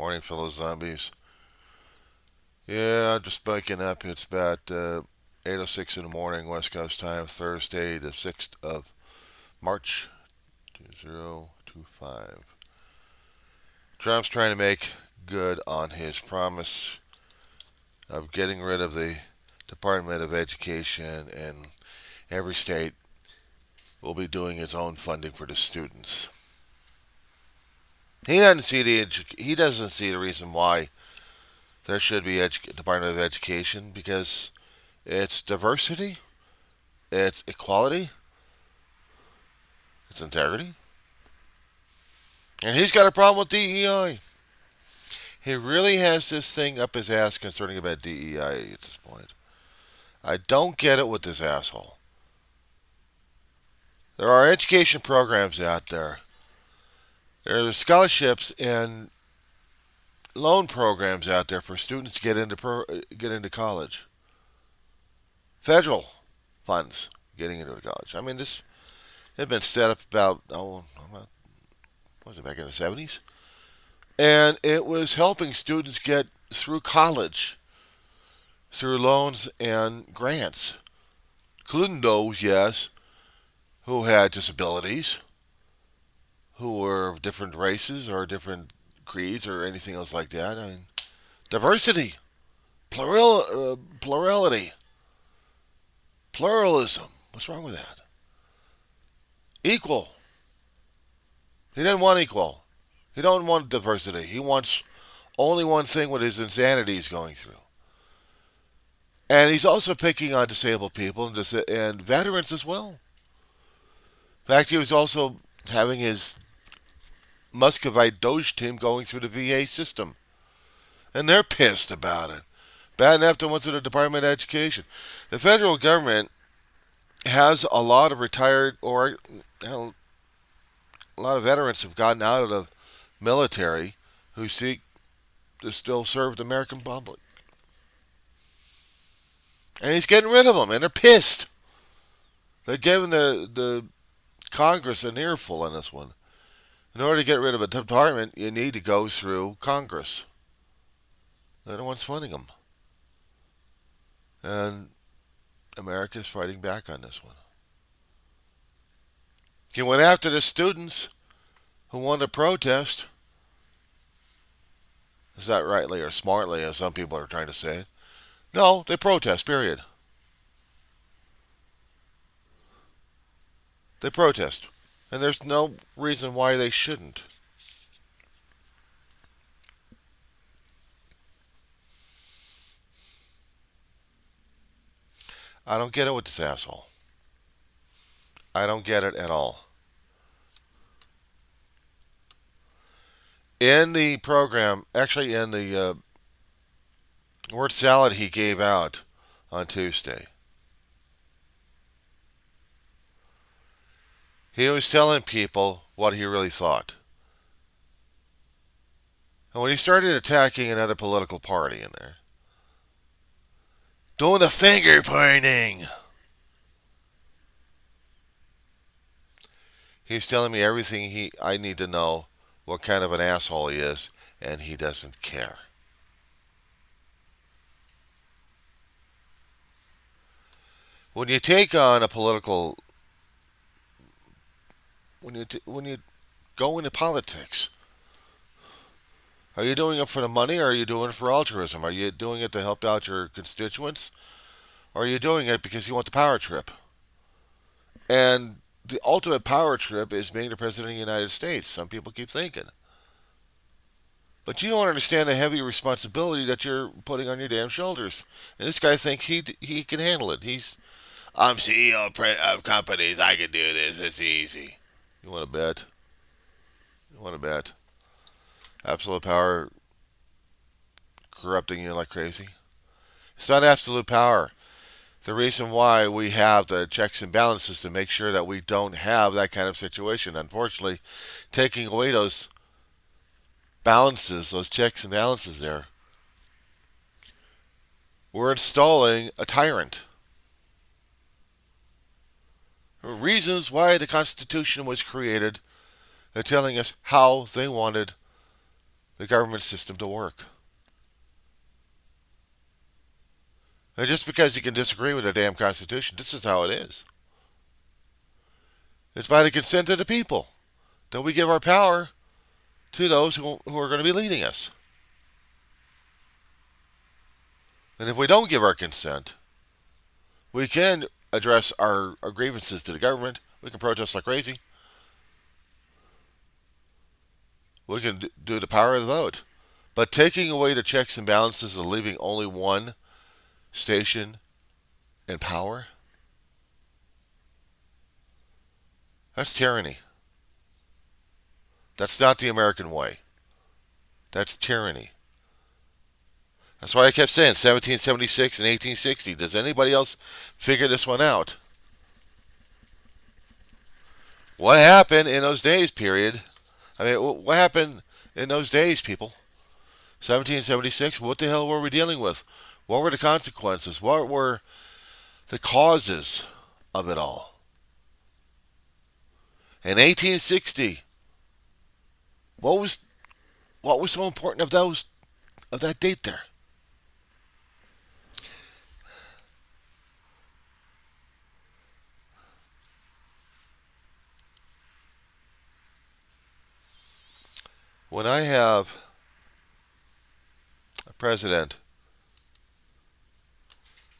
Morning, fellow zombies. Yeah, just waking up. It's about 8:06 in the morning, West Coast time, Thursday, the 6th of March, 2025. Trump's trying to make good on his promise of getting rid of the Department of Education, and every state will be doing its own funding for the students. He doesn't see the reason why there should be Department of Education, because it's diversity, it's equality, it's integrity. And he's got a problem with DEI. He really has this thing up his ass concerning about DEI at this point. I don't get it with this asshole. There are education programs out there. There are scholarships and loan programs out there for students to get into college. Federal funds getting into college. I mean, this had been set up about was it back in the 70s? And it was helping students get through college through loans and grants, including those, yes, who had disabilities, who were of different races or different creeds or anything else like that. I mean, diversity, plurality, pluralism. What's wrong with that? Equal. He didn't want equal. He don't want diversity. He wants only one thing what his insanity is going through. And he's also picking on disabled people and veterans as well. In fact, he was also having his Muscovite Doge team going through the VA system. And they're pissed about it. Bad enough to went through the Department of Education. The federal government has a lot of retired or a lot of veterans have gotten out of the military who seek to still serve the American public. And he's getting rid of them, and they're pissed. They're giving the Congress an earful on this one. In order to get rid of a department, you need to go through Congress. They're the ones funding them. And America's fighting back on this one. He went after the students who wanted to protest. Is that rightly or smartly, as some people are trying to say it? No, they protest, period. They protest. And there's no reason why they shouldn't. I don't get it with this asshole. I don't get it at all. In the program, actually in the word salad he gave out on Tuesday, he was telling people what he really thought. And when he started attacking another political party in there, doing the finger pointing, he's telling me everything I need to know, what kind of an asshole he is, and he doesn't care. When you take on a political, when you go into politics, are you doing it for the money, or are you doing it for altruism? Are you doing it to help out your constituents, or are you doing it because you want the power trip? And the ultimate power trip is being the president of the United States. Some people keep thinking. But you don't understand the heavy responsibility that you're putting on your damn shoulders. And this guy thinks he can handle it. I'm CEO of companies. I can do this. It's easy. You want to bet? You want to bet? Absolute power corrupting you like crazy? It's not absolute power. The reason why we have the checks and balances to make sure that we don't have that kind of situation. Unfortunately, taking away those balances, those checks and balances there, we're installing a tyrant. Reasons why the Constitution was created. They're telling us how they wanted the government system to work. And just because you can disagree with the damn Constitution, this is how it is. It's by the consent of the people that we give our power to those who are going to be leading us. And if we don't give our consent, we can address our grievances to the government. We can protest like crazy. We can do the power of the vote. But taking away the checks and balances and leaving only one station in power, that's tyranny. That's not the American way. That's tyranny. That's why I kept saying 1776 and 1860. Does anybody else figure this one out? What happened in those days, period? I mean, what happened in those days, people? 1776, what the hell were we dealing with? What were the consequences? What were the causes of it all? In 1860, what was so important of that date there? When I have a president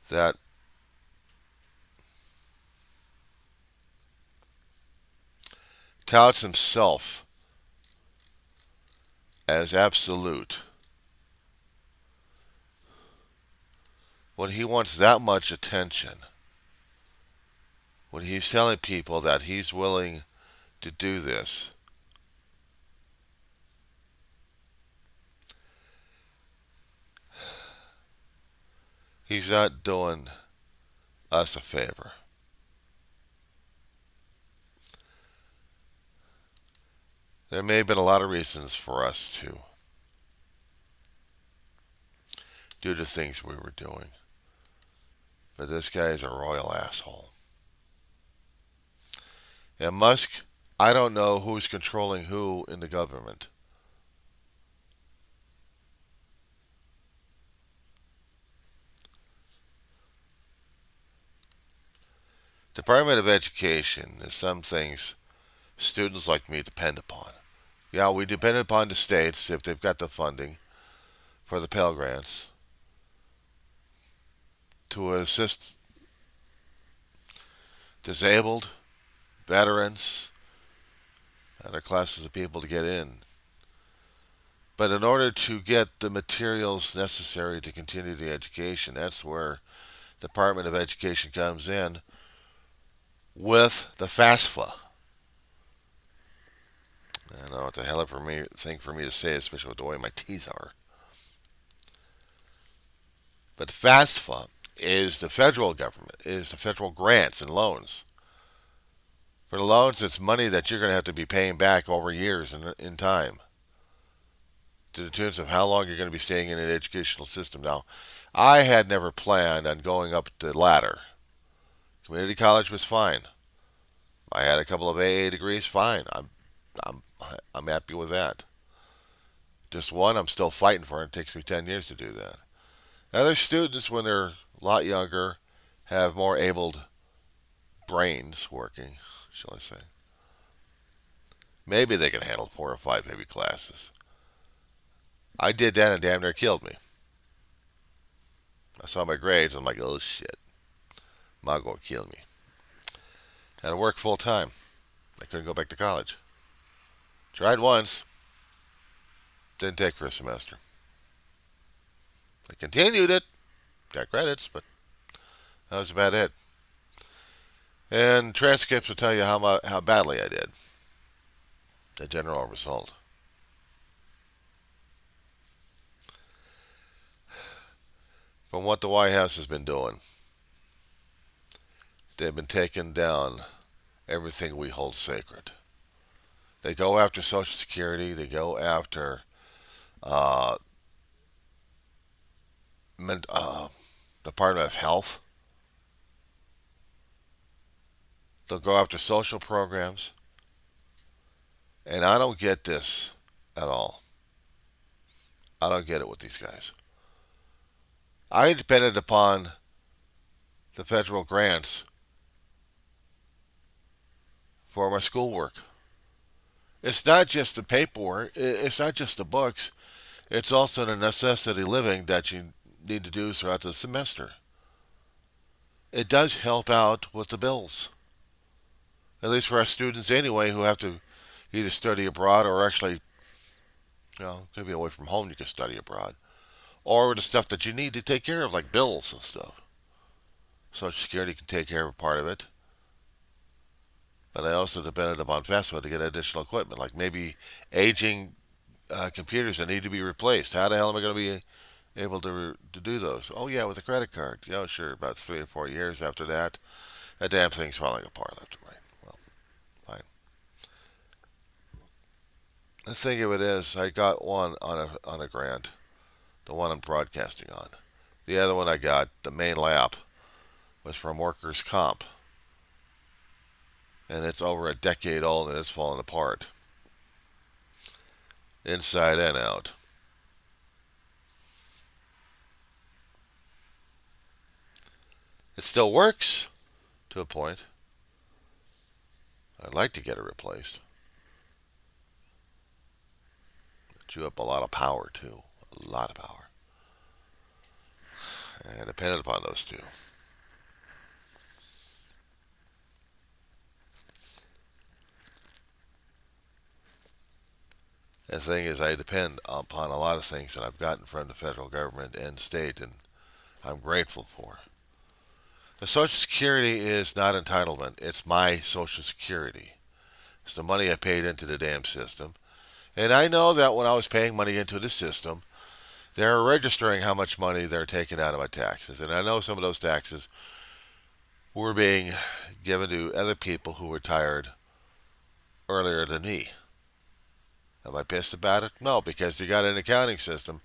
that touts himself as absolute, when he wants that much attention, when he's telling people that he's willing to do this, he's not doing us a favor. There may have been a lot of reasons for us to do the things we were doing. But this guy is a royal asshole. And Musk, I don't know who's controlling who in the government. Department of Education is some things students like me depend upon. Yeah, we depend upon the states if they've got the funding for the Pell Grants to assist disabled, veterans, other classes of people to get in. But in order to get the materials necessary to continue the education, that's where the Department of Education comes in with the FAFSA. I don't know what the hell of a thing for me to say, especially with the way my teeth are. But FAFSA is the federal government, is the federal grants and loans. For the loans, it's money that you're going to have to be paying back over years in time, to the tunes of how long you're going to be staying in an educational system. Now, I had never planned on going up the ladder. Community college was fine. I had a couple of AA degrees, fine. I'm happy with that. Just one, I'm still fighting for it. It takes me 10 years to do that. Other students, when they're a lot younger, have more able brains working, shall I say. Maybe they can handle 4 or 5 heavy classes. I did that and damn near killed me. I saw my grades, I'm like, oh shit. Mom gonna kill me. Had to work full time. I couldn't go back to college. Tried once. Didn't take for a semester. I continued it. Got credits, but that was about it. And transcripts will tell you how badly I did. The general result. From what the White House has been doing, they've been taking down everything we hold sacred. They go after Social Security. They go after uh, Department of Health. They'll go after social programs. And I don't get this at all. I don't get it with these guys. I depended upon the federal grants for my schoolwork. It's not just the paperwork, it's not just the books, it's also the necessity living that you need to do throughout the semester. It does help out with the bills, at least for us students anyway, who have to either study abroad or actually, could be away from home, you can study abroad. Or the stuff that you need to take care of, like bills and stuff. Social Security can take care of a part of it. But I also depended upon FESPA to get additional equipment, like maybe aging computers that need to be replaced. How the hell am I going to be able to do those? Oh, yeah, with a credit card. Yeah, sure, about 3 or 4 years after that, that damn thing's falling apart left and right. Well, fine. The thing of it is, I got one on a grant, the one I'm broadcasting on. The other one I got, the main lap, was from workers' comp. And it's over a decade old and it's falling apart. Inside and out. It still works to a point. I'd like to get it replaced. It chew up a lot of power too. A lot of power. And dependent upon those two. The thing is, I depend upon a lot of things that I've gotten from the federal government and state, and I'm grateful for. The Social Security is not entitlement. It's my Social Security. It's the money I paid into the damn system. And I know that when I was paying money into the system, they're registering how much money they're taking out of my taxes. And I know some of those taxes were being given to other people who retired earlier than me. Am I pissed about it? No, because you got an accounting system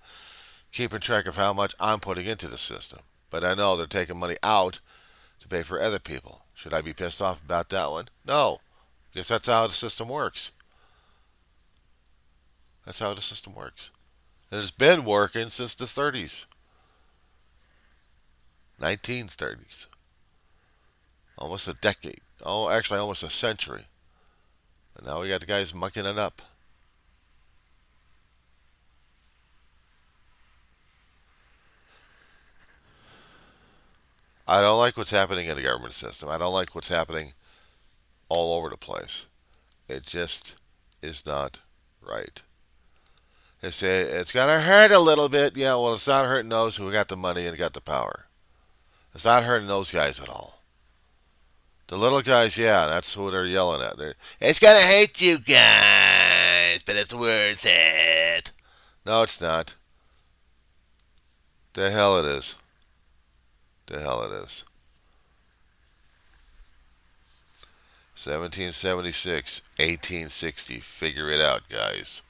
keeping track of how much I'm putting into the system. But I know they're taking money out to pay for other people. Should I be pissed off about that one? No. Because that's how the system works. That's how the system works. And it's been working since the 30s. 1930s. Almost a decade. Oh, actually almost a century. And now we got the guys mucking it up. I don't like what's happening in the government system. I don't like what's happening all over the place. It just is not right. They say it's gonna hurt a little bit. Yeah, well, it's not hurting those who got the money and got the power. It's not hurting those guys at all. The little guys, yeah, that's who they're yelling at. It's gonna hurt you guys, but it's worth it. No, it's not. The hell it is. The hell it is. 1776, 1860. Figure it out, guys.